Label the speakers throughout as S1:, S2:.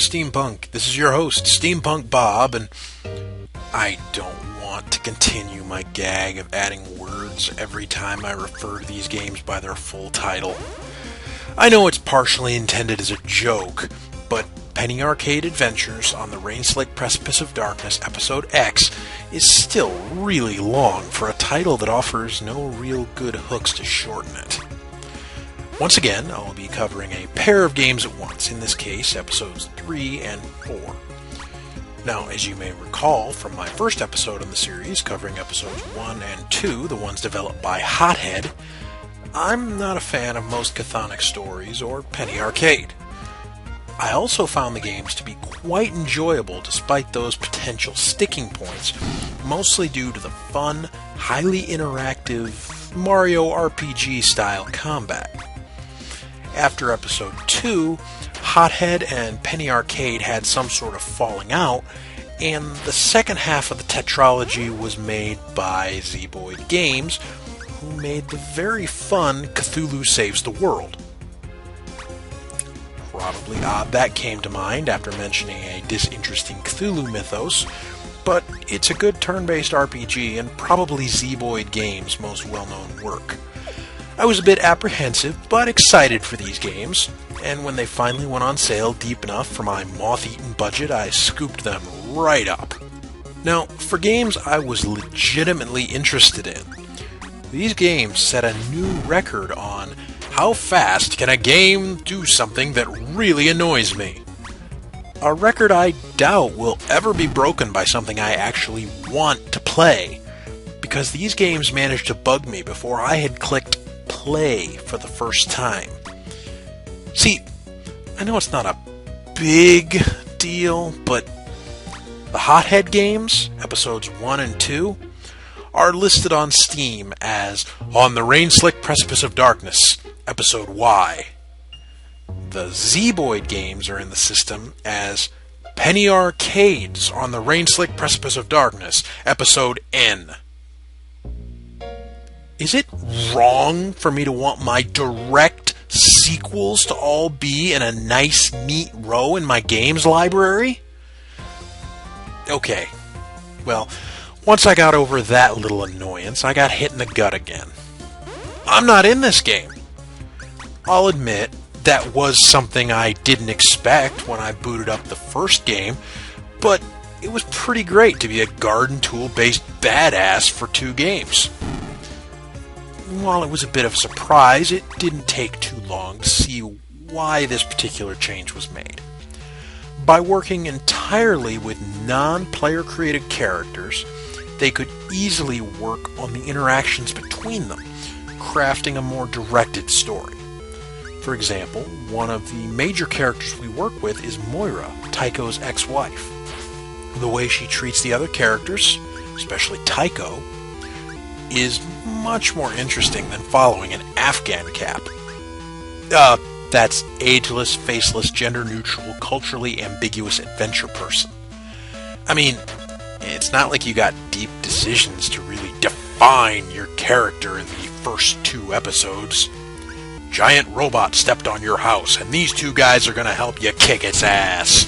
S1: Steampunk. This is your host, SteamPunk Bob, and I don't want to continue my gag of adding words every time I refer to these games by their full title. I know it's partially intended as a joke, but Penny Arcade Adventures on the Rain-Slick Precipice of Darkness Episode X is still really long for a title that offers no real good hooks to shorten it. Once again, I'll be covering a pair of games at once, in this case, episodes 3 and 4. Now, as you may recall from my first episode in the series, covering episodes 1 and 2, the ones developed by Hothead, I'm not a fan of most Chthonic Stories or Penny Arcade. I also found the games to be quite enjoyable despite those potential sticking points, mostly due to the fun, highly interactive Mario RPG-style combat. After episode 2, Hothead and Penny Arcade had some sort of falling out, and the second half of the tetralogy was made by Zeboyd Games, who made the very fun Cthulhu Saves the World. Probably odd that came to mind after mentioning a disinteresting Cthulhu mythos, but it's a good turn-based RPG and probably Zeboyd Games' most well-known work. I was a bit apprehensive, but excited for these games, and when they finally went on sale deep enough for my moth-eaten budget, I scooped them right up. Now, for games I was legitimately interested in, these games set a new record on how fast can a game do something that really annoys me. A record I doubt will ever be broken by something I actually want to play, because these games managed to bug me before I had clicked play for the first time. See, I know it's not a big deal, but the Hothead games, episodes 1 and 2, are listed on Steam as On the Rain-Slick Precipice of Darkness, episode Y. The Zeboyd games are in the system as Penny Arcades on the Rain-Slick Precipice of Darkness, episode N. Is it wrong for me to want my direct sequels to all be in a nice, neat row in my games library? Okay, well, once I got over that little annoyance, I got hit in the gut again. I'm not in this game. I'll admit, that was something I didn't expect when I booted up the first game, but it was pretty great to be a garden tool-based badass for 2 games. While it was a bit of a surprise, it didn't take too long to see why this particular change was made. By working entirely with non-player created characters, they could easily work on the interactions between them, crafting a more directed story. For example, one of the major characters we work with is Moira, Tycho's ex-wife. The way she treats the other characters, especially Tycho, is much more interesting than following an Afghan cap. That's ageless, faceless, gender-neutral, culturally ambiguous adventure person. I mean, it's not like you got deep decisions to really define your character in the first 2 episodes. Giant robot stepped on your house, and these 2 guys are going to help you kick its ass.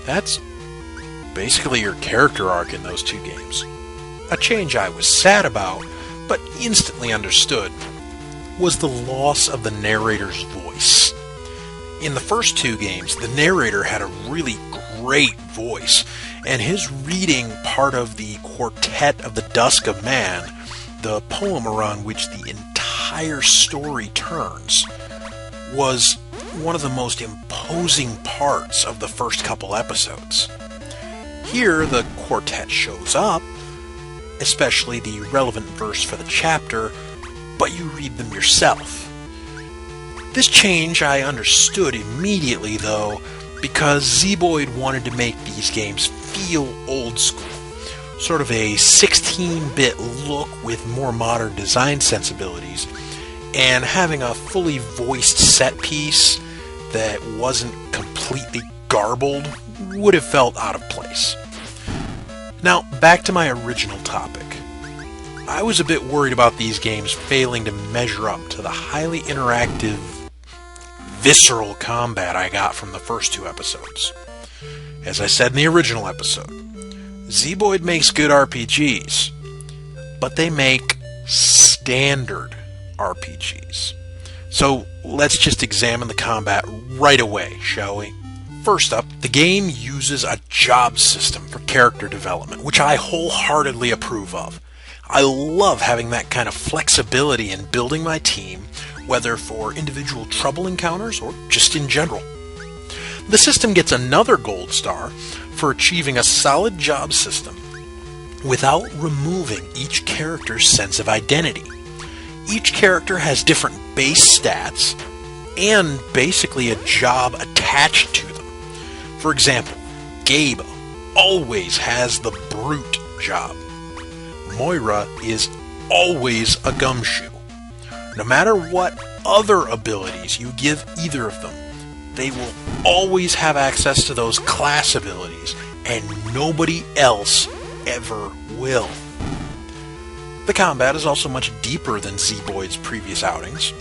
S1: That's basically your character arc in those 2 games. A change I was sad about, but instantly understood, was the loss of the narrator's voice. In the first 2 games, the narrator had a really great voice, and his reading part of the Quartet of the Dusk of Man, the poem around which the entire story turns, was one of the most imposing parts of the first couple episodes. Here, the quartet shows up, especially the relevant verse for the chapter, but you read them yourself. This change I understood immediately, though, because Zeboyd wanted to make these games feel old school, sort of a 16-bit look with more modern design sensibilities, and having a fully voiced set piece that wasn't completely garbled would have felt out of place. Now, back to my original topic. I was a bit worried about these games failing to measure up to the highly interactive visceral combat I got from the first 2 episodes. As I said in the original episode, Zeboyd makes good RPGs, but they make standard RPGs. So let's just examine the combat right away, shall we? First up, the game uses a job system for character development, which I wholeheartedly approve of. I love having that kind of flexibility in building my team, whether for individual trouble encounters or just in general. The system gets another gold star for achieving a solid job system without removing each character's sense of identity. Each character has different base stats and basically a job attached to them. For example, Gabe always has the brute job. Moira is always a gumshoe. No matter what other abilities you give either of them, they will always have access to those class abilities, and nobody else ever will. The combat is also much deeper than Zeboyd's previous outings.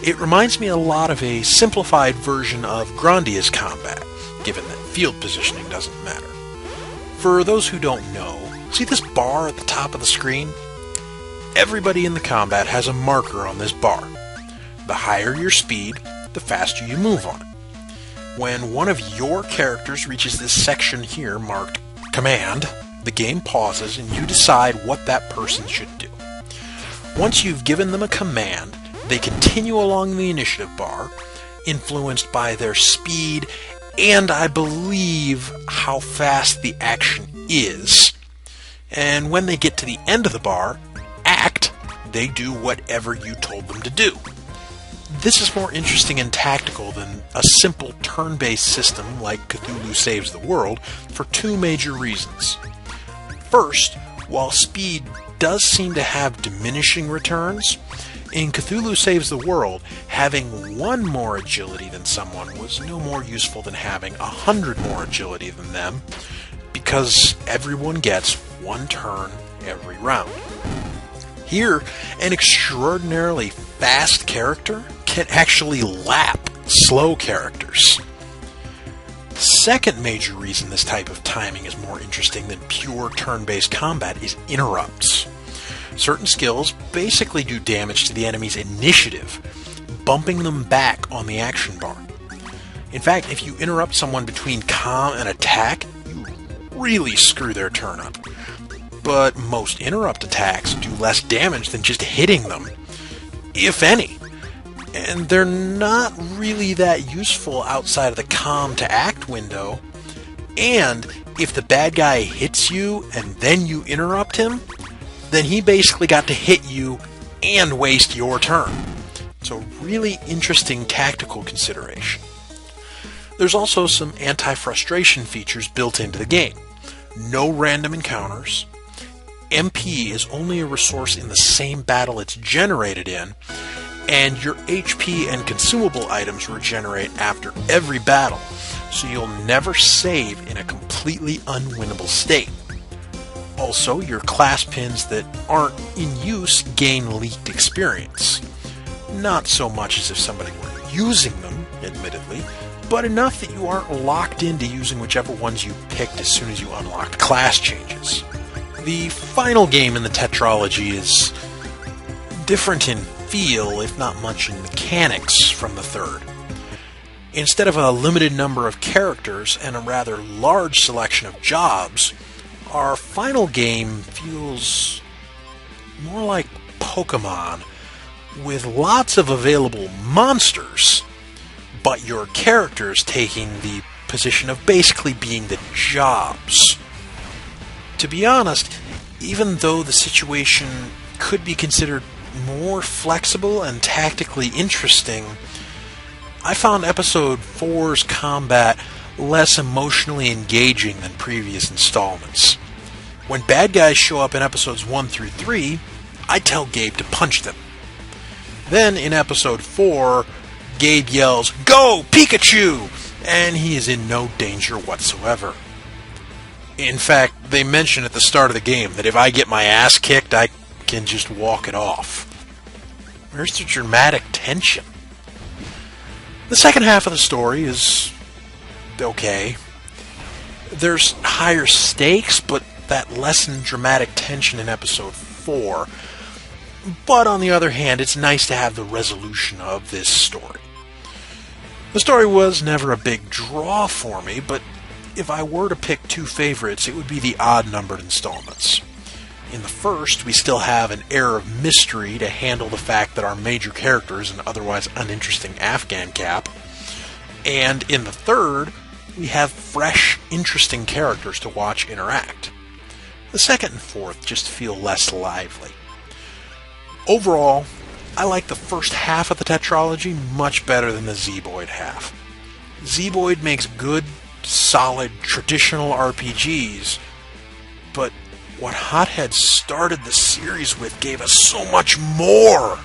S1: It reminds me a lot of a simplified version of Grandia's combat, given that field positioning doesn't matter. For those who don't know, see this bar at the top of the screen? Everybody in the combat has a marker on this bar. The higher your speed, the faster you move on it. When one of your characters reaches this section here marked Command, the game pauses and you decide what that person should do. Once you've given them a command, they continue along the initiative bar, influenced by their speed and, I believe, how fast the action is. And when they get to the end of the bar, act, they do whatever you told them to do. This is more interesting and tactical than a simple turn-based system like Cthulhu Saves the World for 2 major reasons. First, while speed does seem to have diminishing returns, in Cthulhu Saves the World, having 1 more agility than someone was no more useful than having 100 more agility than them, because everyone gets 1 turn every round. Here, an extraordinarily fast character can actually lap slow characters. Second major reason this type of timing is more interesting than pure turn-based combat is interrupts. Certain skills basically do damage to the enemy's initiative, bumping them back on the action bar. In fact, if you interrupt someone between calm and attack, you really screw their turn up. But most interrupt attacks do less damage than just hitting them, if any. And they're not really that useful outside of the calm to act window. And if the bad guy hits you and then you interrupt him, then he basically got to hit you and waste your turn. It's a really interesting tactical consideration. There's also some anti-frustration features built into the game. No random encounters. MP is only a resource in the same battle it's generated in, and your HP and consumable items regenerate after every battle, so you'll never save in a completely unwinnable state. Also, your class pins that aren't in use gain leaked experience. Not so much as if somebody were using them, admittedly, but enough that you aren't locked into using whichever ones you picked as soon as you unlocked class changes. The final game in the tetralogy is different in feel, if not much in mechanics, from the third. Instead of a limited number of characters and a rather large selection of jobs, our final game feels more like Pokemon, with lots of available monsters, but your characters taking the position of basically being the jobs. To be honest, even though the situation could be considered more flexible and tactically interesting, I found Episode 4's combat less emotionally engaging than previous installments. When bad guys show up in Episodes 1 through 3, I tell Gabe to punch them. Then in Episode 4, Gabe yells, "Go, Pikachu!" and he is in no danger whatsoever. In fact, they mention at the start of the game that if I get my ass kicked, I can just walk it off. Where's the dramatic tension? The second half of the story is okay. There's higher stakes, but that lessened dramatic tension in episode 4. But on the other hand, it's nice to have the resolution of this story. The story was never a big draw for me, but if I were to pick two favorites, it would be the odd-numbered installments. In the first, we still have an air of mystery to handle the fact that our major character is an otherwise uninteresting Afghan cap. And in the third, we have fresh, interesting characters to watch interact. The second and fourth just feel less lively. Overall, I like the first half of the tetralogy much better than the Zeboid half. Zeboid makes good, solid, traditional RPGs, but what Hothead started the series with gave us so much more!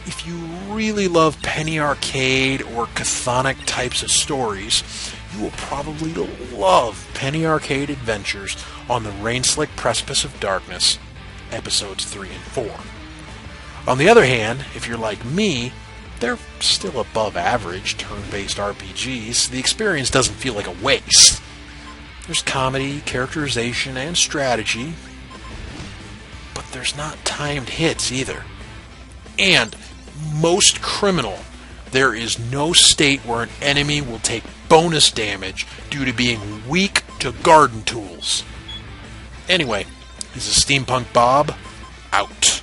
S1: If you really love Penny Arcade or Chthonic types of stories, you will probably love Penny Arcade Adventures on the Rainslick Precipice of Darkness, episodes 3 and 4. On the other hand, if you're like me, they're still above average turn-based RPGs, so the experience doesn't feel like a waste. There's comedy, characterization, and strategy, but there's not timed hits either. And, most criminal, there is no state where an enemy will take bonus damage due to being weak to garden tools. Anyway, this is SteamPunk Bob, out.